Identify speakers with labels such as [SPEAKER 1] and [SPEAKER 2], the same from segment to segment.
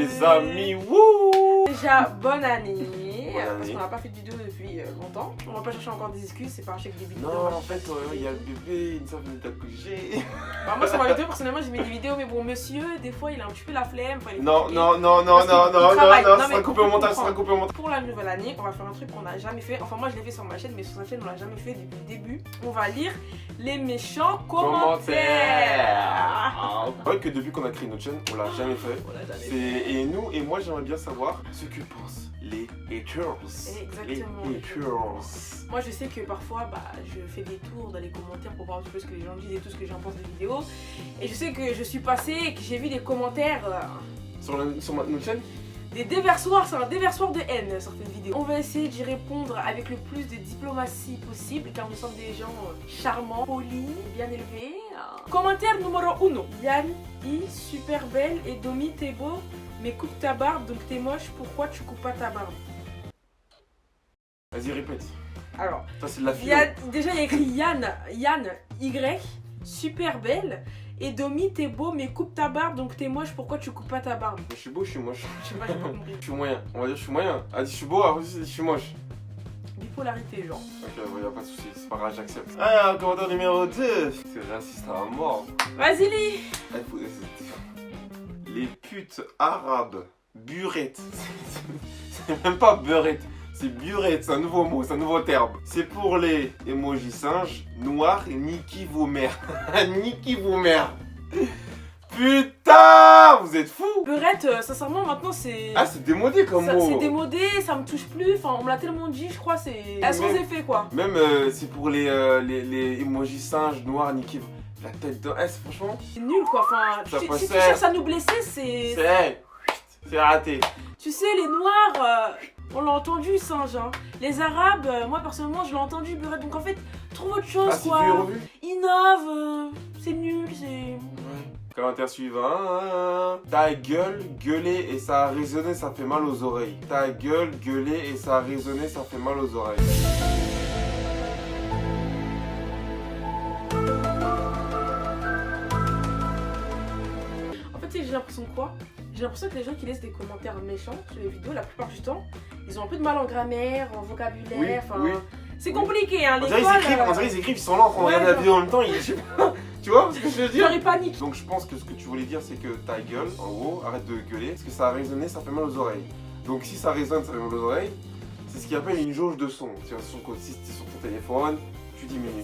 [SPEAKER 1] les amis. Wouh!
[SPEAKER 2] Déjà, bonne année.
[SPEAKER 1] Bonne
[SPEAKER 2] Parce
[SPEAKER 1] année.
[SPEAKER 2] qu'on n'a pas fait de vidéo depuis longtemps. On va pas chercher encore des excuses, c'est pas un chèque début.
[SPEAKER 1] Non, en fait, il y a le bébé, une soeur venait d'accoucher.
[SPEAKER 2] Bah, moi, sur ma vidéo, personnellement, j'ai mis des vidéos, mais bon, monsieur, des fois, il a un petit peu la flemme. Enfin, il est
[SPEAKER 1] Non,
[SPEAKER 2] fatigué.
[SPEAKER 1] non, non, non,
[SPEAKER 2] Parce
[SPEAKER 1] non,
[SPEAKER 2] qu'il
[SPEAKER 1] non,
[SPEAKER 2] travaille.
[SPEAKER 1] non,
[SPEAKER 2] Non,
[SPEAKER 1] ça
[SPEAKER 2] mais
[SPEAKER 1] sera coupé au montage, ça sera coupé au montage.
[SPEAKER 2] Pour la nouvelle année, on va faire un truc qu'on n'a jamais fait. Enfin, moi, je l'ai fait sur ma chaîne, mais sur sa chaîne, on l'a jamais fait depuis le début. On va lire les méchants commentaires.
[SPEAKER 1] Ah, c'est vrai que depuis qu'on a créé notre chaîne, on l'a jamais fait.
[SPEAKER 2] On l'a jamais fait.
[SPEAKER 1] Et nous, et moi, j'aimerais bien savoir ce que pensent les haters.
[SPEAKER 2] Exactement.
[SPEAKER 1] Les haters.
[SPEAKER 2] Moi, je sais que parfois, je fais des tours dans les commentaires pour voir un petit peu ce que les gens disent et tout ce que j'en pense des vidéos. Et je sais que je suis passée et que j'ai vu des commentaires,
[SPEAKER 1] Sur notre chaîne?
[SPEAKER 2] des déversoirs, c'est un déversoir de haine, certaines vidéos. On va essayer d'y répondre avec le plus de diplomatie possible, car nous sommes des gens charmants, polis, bien élevés. Commentaire numéro 1. Yann, super belle, et Domi, t'es beau, mais coupe ta barbe, donc t'es moche, pourquoi tu coupes pas ta barbe?
[SPEAKER 1] Vas-y, répète.
[SPEAKER 2] Alors,
[SPEAKER 1] Ça, c'est de la philo.
[SPEAKER 2] déjà il y a écrit Yann, Y, super belle, et Domi, t'es beau, mais coupe ta barbe, donc t'es moche, pourquoi tu coupes pas ta barbe?
[SPEAKER 1] Je suis beau, je suis moche.
[SPEAKER 2] Je sais pas, j'ai pas compris.
[SPEAKER 1] Je suis moyen. On va dire je suis moyen. Ah, dis je suis beau, après je suis moche.
[SPEAKER 2] Bipolarité, genre.
[SPEAKER 1] Ok, ouais, y'a pas de soucis, c'est pas grave, j'accepte. Ah, commentaire numéro 2. C'est raciste à mort.
[SPEAKER 2] Vas-y, lis.
[SPEAKER 1] Les putes arabes, burettes. C'est même pas beurette, c'est burette, c'est un nouveau mot, c'est un nouveau terme. C'est pour les emojis singes, noirs, niquez vos mères. Niquez vos mères. Putain, vous êtes fous.
[SPEAKER 2] Beurette, sincèrement, maintenant c'est.
[SPEAKER 1] Ah, c'est démodé comme mot.
[SPEAKER 2] C'est démodé, ça me touche plus. Enfin, on me l'a tellement dit, je crois, c'est. À sans effet, quoi.
[SPEAKER 1] Même c'est pour les emojis singes, noirs, niquez la tête de. Eh, franchement.
[SPEAKER 2] C'est nul, quoi. Enfin,
[SPEAKER 1] Ça
[SPEAKER 2] si tu
[SPEAKER 1] passait.
[SPEAKER 2] cherches à nous blesser, c'est.
[SPEAKER 1] C'est raté.
[SPEAKER 2] Tu sais, les noirs, on l'a entendu, singe. Hein. Les arabes, moi personnellement, je l'ai entendu, beurette. Donc en fait, trouve autre chose,
[SPEAKER 1] Ah, c'est
[SPEAKER 2] quoi.
[SPEAKER 1] vu et revu.
[SPEAKER 2] Innove, c'est nul, c'est.
[SPEAKER 1] Commentaire suivant. Ta gueule, gueuler et ça a résonné, ça fait mal aux oreilles. Ta gueule, gueuler et ça a résonné, ça fait mal aux oreilles.
[SPEAKER 2] En fait, tu sais, j'ai l'impression de quoi? J'ai l'impression que les gens qui laissent des commentaires méchants sur les vidéos, la plupart du temps, ils ont un peu de mal en grammaire, en vocabulaire,
[SPEAKER 1] Oui,
[SPEAKER 2] enfin...
[SPEAKER 1] oui.
[SPEAKER 2] C'est compliqué, hein,
[SPEAKER 1] On dirait ils écrivent, ils sont là en train de regarder la vidéo en même temps, je sais pas. Tu vois ce que je veux dire?
[SPEAKER 2] Genre, ils paniquent.
[SPEAKER 1] Donc je pense que ce que tu voulais dire c'est que ta gueule, en gros, arrête de gueuler, parce que ça a résonné, ça fait mal aux oreilles. Donc si ça résonne, ça fait mal aux oreilles, c'est ce qu'ils appelle une jauge de son. Si c'est sur ton téléphone, tu diminues.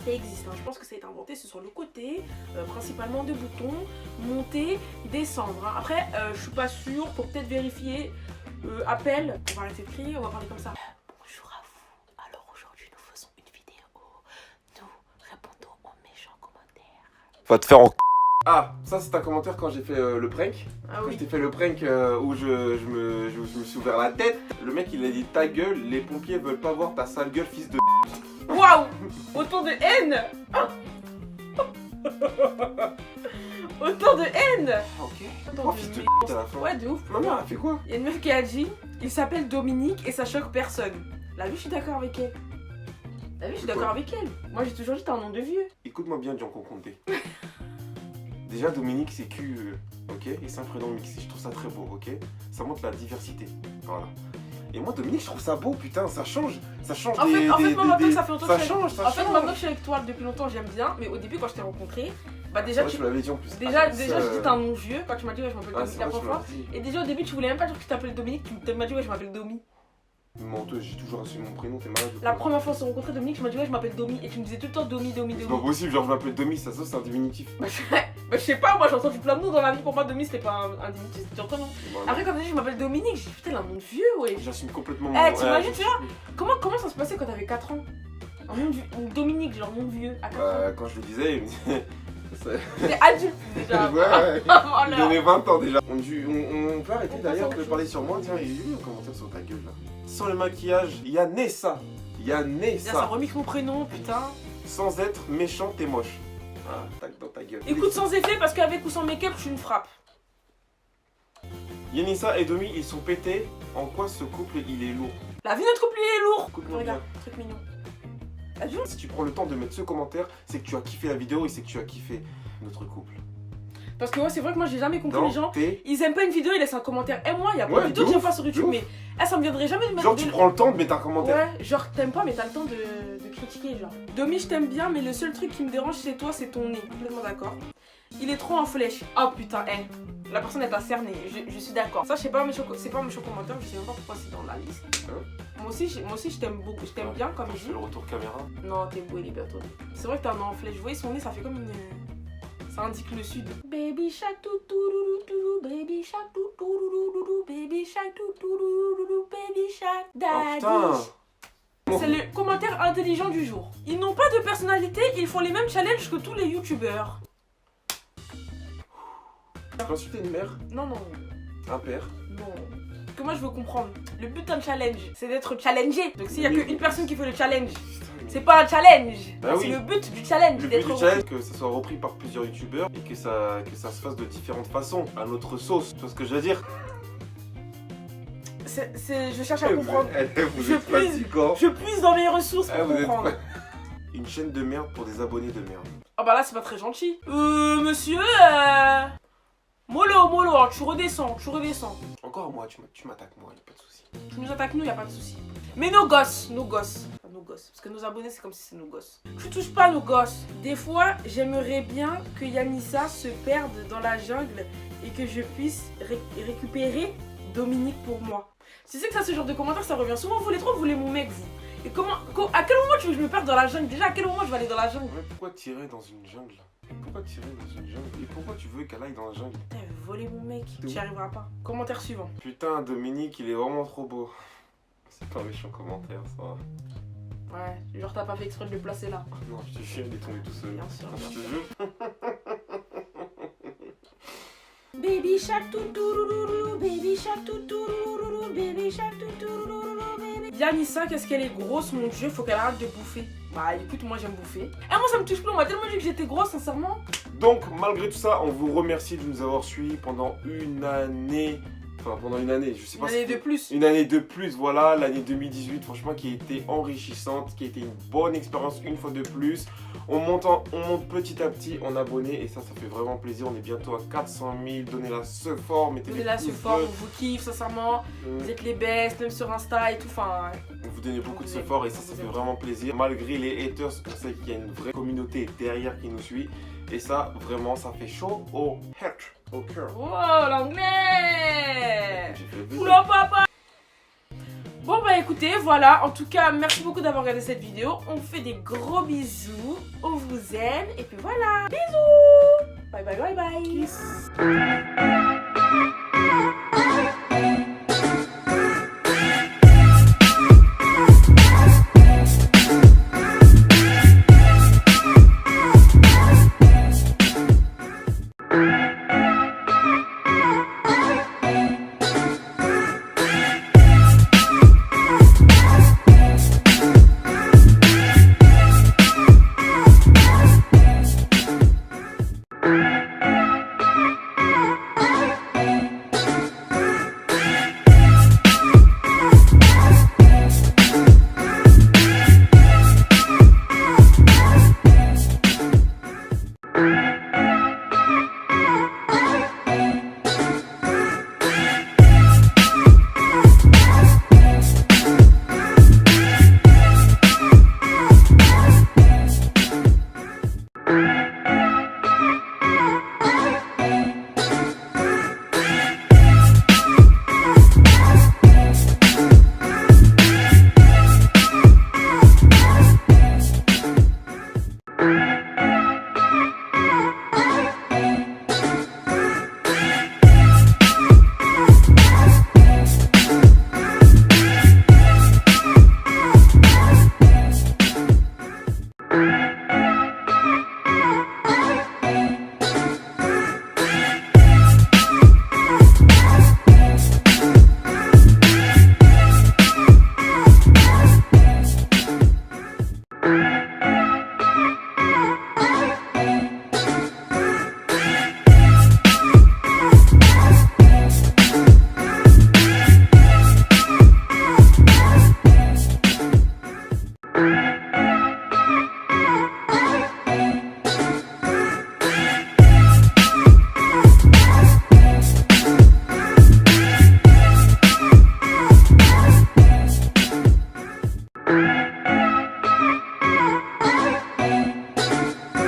[SPEAKER 2] Ça existe, hein. Je pense que ça a été inventé, c'est sur le côté, principalement de boutons, monter, descendre. Hein. Après, je suis pas sûre, pour peut-être vérifier, appel, on va arrêter de crier, on va parler comme ça. Bonjour à vous, alors aujourd'hui nous faisons une vidéo où nous répondons aux méchants commentaires.
[SPEAKER 1] Va te faire en... Ah, ça c'est un commentaire quand j'ai fait le prank.
[SPEAKER 2] Ah
[SPEAKER 1] Quand
[SPEAKER 2] oui.
[SPEAKER 1] je t'ai fait le prank où je me suis ouvert la tête. Le mec il a dit ta gueule, les pompiers veulent pas voir ta sale gueule fils de...
[SPEAKER 2] Waouh! Autant de haine! Autant de haine!
[SPEAKER 1] Ok.
[SPEAKER 2] Autant
[SPEAKER 1] Oh
[SPEAKER 2] de
[SPEAKER 1] fils de
[SPEAKER 2] mé-
[SPEAKER 1] p*** à la fin.
[SPEAKER 2] Ouais, de ouf.
[SPEAKER 1] Maman elle a fait quoi?
[SPEAKER 2] Il y a une meuf qui a dit, il s'appelle Dominique et ça choque personne. Là, lui, je suis d'accord avec elle. Là, lui, je suis d'accord avec elle. Moi, j'ai toujours dit, t'as un nom de vieux.
[SPEAKER 1] Écoute-moi bien Gianco Conté. Déjà Dominique c'est Q, ok? Et c'est un prénom mixé, je trouve ça très beau, ok? Ça montre la diversité, voilà. Et moi Dominique je trouve ça beau, putain, ça change
[SPEAKER 2] En fait, moi, maintenant que ça fait longtemps que
[SPEAKER 1] ça
[SPEAKER 2] je suis
[SPEAKER 1] change, ça
[SPEAKER 2] En fait,
[SPEAKER 1] change.
[SPEAKER 2] maintenant que je suis avec toi depuis longtemps, j'aime bien. Mais au début, quand je t'ai rencontré, bah déjà,
[SPEAKER 1] Ouais, tu l'avais dit en plus.
[SPEAKER 2] déjà, j'ai dit t'as un nom vieux. Quand tu m'as dit, ouais, je m'appelle Dominique la
[SPEAKER 1] c'est vrai,
[SPEAKER 2] première
[SPEAKER 1] tu
[SPEAKER 2] fois.
[SPEAKER 1] m'as dit.
[SPEAKER 2] Et déjà, au début, tu voulais même pas dire que tu t'appelles Dominique. Tu m'as dit, ouais, je m'appelle Domi.
[SPEAKER 1] Menteuse, j'ai toujours assumé mon prénom, t'es malade. ou
[SPEAKER 2] La
[SPEAKER 1] quoi?
[SPEAKER 2] première fois qu'on s'est rencontré, Dominique, je m'as dit, ouais, je m'appelle Domi. Et tu me disais tout le temps Domi.
[SPEAKER 1] C'est pas possible, genre je m'appelle Domi, ça se trouve c'est un diminutif.
[SPEAKER 2] Bah, je sais pas, moi j'ai entendu plein de noms dans la vie. Pour moi, Domi c'était pas un diminutif, c'était genre ton nom.
[SPEAKER 1] Voilà.
[SPEAKER 2] Après, quand t'as dit je m'appelle Dominique, j'ai dit putain, il a un nom de vieux, ouais.
[SPEAKER 1] J'assume complètement
[SPEAKER 2] Eh,
[SPEAKER 1] mon
[SPEAKER 2] t'imagines, tu vois, comment ça se passait quand t'avais 4 ans? Un nom de vieux, Dominique, genre nom de vieux, à 4 ans.
[SPEAKER 1] Quand je le disais, il me disait.
[SPEAKER 2] T'es adulte déjà.
[SPEAKER 1] Ouais,
[SPEAKER 2] Oh
[SPEAKER 1] il
[SPEAKER 2] là.
[SPEAKER 1] donnait 20 ans déjà. On peut arrêter
[SPEAKER 2] On
[SPEAKER 1] d'ailleurs
[SPEAKER 2] passe à
[SPEAKER 1] de
[SPEAKER 2] autre
[SPEAKER 1] parler sur moi. Tiens, j'ai vu un commentaire sur ta gueule là. Sans le maquillage, il y a Nessa. Il y a
[SPEAKER 2] Là, ça
[SPEAKER 1] Nessa.
[SPEAKER 2] remix mon prénom, putain.
[SPEAKER 1] Sans être méchant, t'es moche. Ah, tac dans ta gueule.
[SPEAKER 2] Écoute, sans effet, parce qu'avec ou sans make-up, je suis une frappe.
[SPEAKER 1] Yanissa et Domi, ils sont pétés. En quoi ce couple il est lourd?
[SPEAKER 2] La vie de notre couple, il est lourd.
[SPEAKER 1] Écoute-moi
[SPEAKER 2] Regarde, truc mignon. T'as vu?
[SPEAKER 1] Si tu prends le temps de mettre ce commentaire, c'est que tu as kiffé la vidéo et c'est que tu as kiffé notre couple.
[SPEAKER 2] Parce que ouais, c'est vrai que moi j'ai jamais compris
[SPEAKER 1] Non,
[SPEAKER 2] les gens.
[SPEAKER 1] t'es.
[SPEAKER 2] Ils aiment pas une vidéo, ils laissent un commentaire. Et moi, il y a pas
[SPEAKER 1] Ouais,
[SPEAKER 2] de vidéo
[SPEAKER 1] de
[SPEAKER 2] que j'aime
[SPEAKER 1] ouf,
[SPEAKER 2] pas sur YouTube,
[SPEAKER 1] de
[SPEAKER 2] mais ça me viendrait jamais de mettre.
[SPEAKER 1] Genre, tu prends le temps de mettre un commentaire.
[SPEAKER 2] Ouais, genre t'aimes pas, mais t'as le temps de critiquer, genre. Domi, je t'aime bien, mais le seul truc qui me dérange chez toi, c'est ton nez. Complètement d'accord. Il est trop en flèche. Oh putain, la personne est à cerner, je suis d'accord. Ça, c'est pas un méchant commentaire, je sais même pas pourquoi c'est dans la liste. Moi aussi, je t'aime beaucoup, je t'aime bien comme
[SPEAKER 1] Je
[SPEAKER 2] il
[SPEAKER 1] fais
[SPEAKER 2] dit.
[SPEAKER 1] le retour caméra.
[SPEAKER 2] Non, t'es beau, il est bien toi. C'est vrai que t'as un nez en flèche. Vous voyez son nez, ça fait comme une. Ça indique le sud. Baby shark toutou baby shark toutou baby shark toutou baby shark
[SPEAKER 1] Oh
[SPEAKER 2] daddy.
[SPEAKER 1] putain.
[SPEAKER 2] C'est le commentaire intelligent du jour. Ils n'ont pas de personnalité, ils font les mêmes challenges que tous les youtubeurs.
[SPEAKER 1] Tu peux insulter une mère,
[SPEAKER 2] Non, non,
[SPEAKER 1] un père.
[SPEAKER 2] non. Parce que moi je veux comprendre. Le but d'un challenge, c'est d'être challengé. Donc s'il y a qu'une personne qui fait le challenge, c'est pas un challenge.
[SPEAKER 1] Bah
[SPEAKER 2] C'est
[SPEAKER 1] oui.
[SPEAKER 2] le but du challenge.
[SPEAKER 1] Le but
[SPEAKER 2] d'être
[SPEAKER 1] du challenge, que ça soit repris par plusieurs youtubeurs et que ça se fasse de différentes façons, à notre sauce. Tu vois ce que je veux dire?
[SPEAKER 2] Je cherche à comprendre.
[SPEAKER 1] Vous
[SPEAKER 2] Je
[SPEAKER 1] êtes
[SPEAKER 2] puise.
[SPEAKER 1] fatigant.
[SPEAKER 2] Je puise dans mes ressources
[SPEAKER 1] Ah,
[SPEAKER 2] pour
[SPEAKER 1] vous êtes
[SPEAKER 2] comprendre.
[SPEAKER 1] Une chaîne de merde pour des abonnés de merde.
[SPEAKER 2] Ah bah là c'est pas très gentil. Monsieur, mollo, hein, tu redescends.
[SPEAKER 1] Encore moi, tu m'attaques moi, y'a pas de soucis.
[SPEAKER 2] Tu nous attaques nous, y a pas de souci. Mais nos gosses. Enfin, nos gosses. Parce que nos abonnés c'est comme si c'est nos gosses. Tu touches pas nos gosses. Des fois, j'aimerais bien que Yanissa se perde dans la jungle et que je puisse récupérer Dominique pour moi. Tu sais que ça, ce genre de commentaires, ça revient souvent. Vous les trois, vous voulez mon mec, vous. Et à quel moment tu veux que je me perde dans la jungle? Déjà, à quel moment je vais aller dans la jungle?
[SPEAKER 1] Mais pourquoi tirer dans une jungle? Pourquoi tirer dans une jungle? Et pourquoi tu veux qu'elle aille dans la jungle?
[SPEAKER 2] Putain, elle veut voler mon mec. Tu n'y arriveras pas. Commentaire suivant.
[SPEAKER 1] Putain, Dominique, il est vraiment trop beau. C'est pas un méchant commentaire, ça va.
[SPEAKER 2] Ouais, genre t'as pas fait exprès de le placer là.
[SPEAKER 1] Non, je te jure, il est tombé tout seul.
[SPEAKER 2] Bien sûr,
[SPEAKER 1] Je
[SPEAKER 2] bien
[SPEAKER 1] te
[SPEAKER 2] sûr.
[SPEAKER 1] jure.
[SPEAKER 2] Baby shark toutourou, baby shark toutourou, baby shark toutourou, baby. Yanissa, qu'est-ce qu'elle est grosse, mon dieu, faut qu'elle arrête de bouffer. Bah écoute, moi j'aime bouffer. Et moi ça me touche plus, on m'a tellement dit que j'étais grosse, sincèrement.
[SPEAKER 1] Donc, malgré tout ça, on vous remercie de nous avoir suivis pendant une année. Enfin, pendant une année, je sais pas
[SPEAKER 2] Une année de plus.
[SPEAKER 1] Une année de plus, voilà, l'année 2018, franchement, qui a été enrichissante, qui a été une bonne expérience une fois de plus. On monte petit à petit en abonnés et ça fait vraiment plaisir. On est bientôt à 400 000. Donnez-la ce fort, mettez
[SPEAKER 2] Donnez la
[SPEAKER 1] pouces
[SPEAKER 2] support,
[SPEAKER 1] bleus.
[SPEAKER 2] on vous kiffe, sincèrement. Vous êtes les best, même sur Insta et tout. Enfin,
[SPEAKER 1] Vous donnez beaucoup de
[SPEAKER 2] Vous aime.
[SPEAKER 1] support et ça
[SPEAKER 2] Vous
[SPEAKER 1] fait
[SPEAKER 2] aime.
[SPEAKER 1] vraiment plaisir. Malgré les haters, on sait qu'il y a une vraie communauté derrière qui nous suit. Et ça, vraiment, ça fait chaud au heart, au cœur.
[SPEAKER 2] oh l'anglais.
[SPEAKER 1] J'ai fait le buzz.
[SPEAKER 2] Oula papa. Bon bah écoutez, voilà, en tout cas, merci beaucoup d'avoir regardé cette vidéo. On fait des gros bisous, on vous aime, et puis voilà, bisous. Bye bye bye bye.